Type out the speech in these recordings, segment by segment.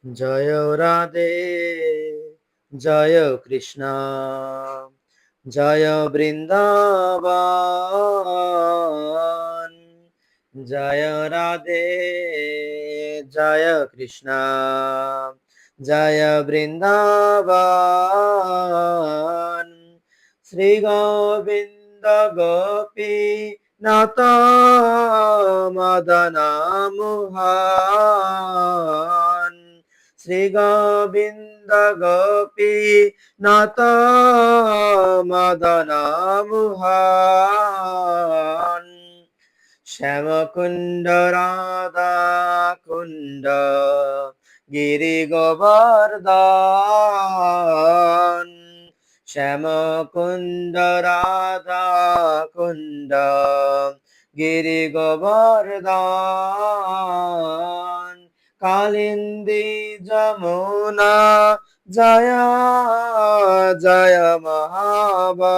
জয় রাধে জয় কৃষ্ণ জয় বৃন্দাবন জয় রাধে জয় কৃষ্ণ জয় বৃন্দাবন শ্রী গোবিন্দ গোপী নাথ মদন মোহন শ্রী গোবিন্দ গোপী নাথ মদন মোহন শ্যাম কুণ্ড রাধা কুণ্ড গিরি গোবর্ধন শ্যাম কুণ্ড রাধা কুণ্ড গিরি গোবর্ধন কালিন্দী যমুনা জয় জয় মহাবন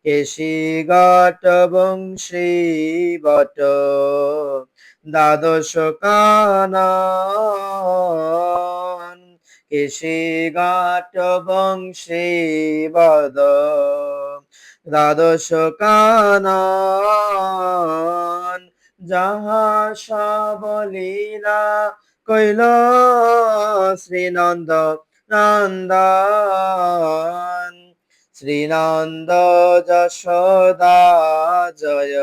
কেশী ঘাট বংশী বট দ্বাদশ কানন কেশী ঘাট বংশী বদ দ্বাদশ কানন যাহা সবলীলা কইল শ্রীনন্দ নন্দন শ্রীনন্দ যশোদা জয়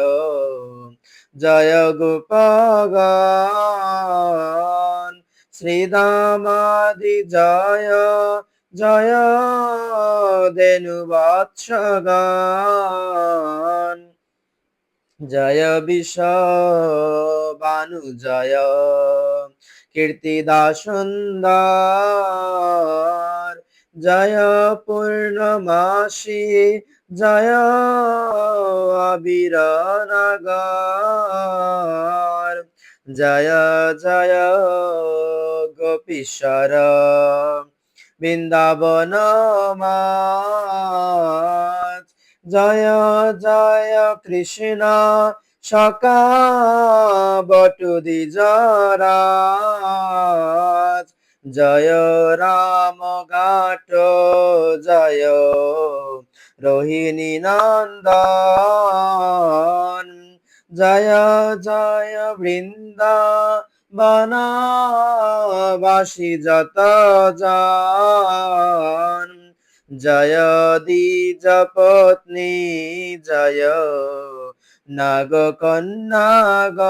জয় গোপগণ শ্রীদামাদি জয় জয় ধেনু বৎসগণ জয় বিশ্ববানু জয় কীর্তিদা সুন্দর জয় পূর্ণমাসী জয় আবির নগর জয় জয় গোপীশ্বর বৃন্দাবন মাত জয় জয় কৃষ্ণ সখা বটু দ্বিজরাজ জয় রাম ঘাট জয় রোহিণী নন্দন জয় জয় বৃন্দাবন বাসী যত জন জয় দ্বিজ পত্নী জয় নাগ কন্যাগণ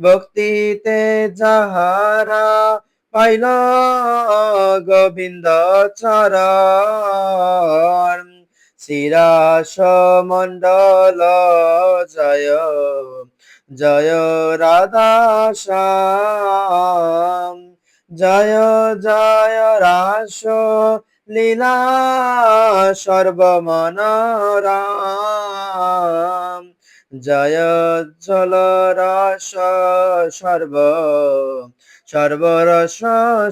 ভক্তিতে যাহারা পাইল গোবিন্দ চরণ শিরাস মণ্ডল জয় জয় রাধা শ্যাম জয় জয় রাস লীলা সর্বমনোরম জয় জল রস সর্বরস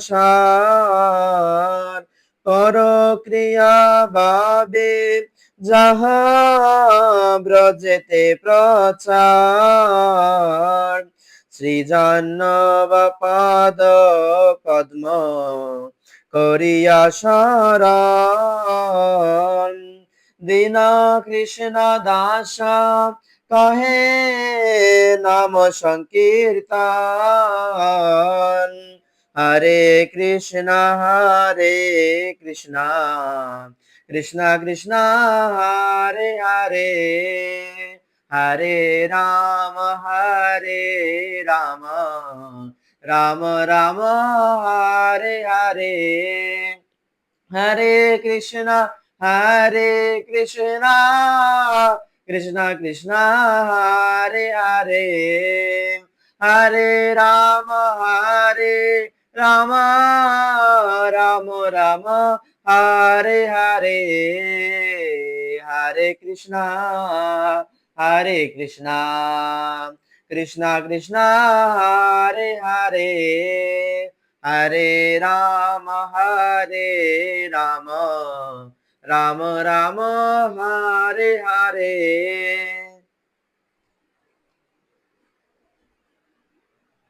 সার পরক্রিয়া ভাবে যাহা ব্রজেতে প্রচার শ্রীজাহ্নব পাদ পদ্ম করিয়া শরণ দীন কৃষ্ণ দাস কহে নাম সংকীর্তন হরে কৃষ্ণ কৃষ্ণ কৃষ্ণ হরে হরে হরে রাম রাম রাম হরে হরে হরে কৃষ্ণ কৃষ্ণ কৃষ্ণ হরে হরে হরে রাম রাম রাম রাম হরে হরে হরে কৃষ্ণ কৃষ্ণ কৃষ্ণ হরে হরে হরে রাম রাম রাম রাম হরে হরে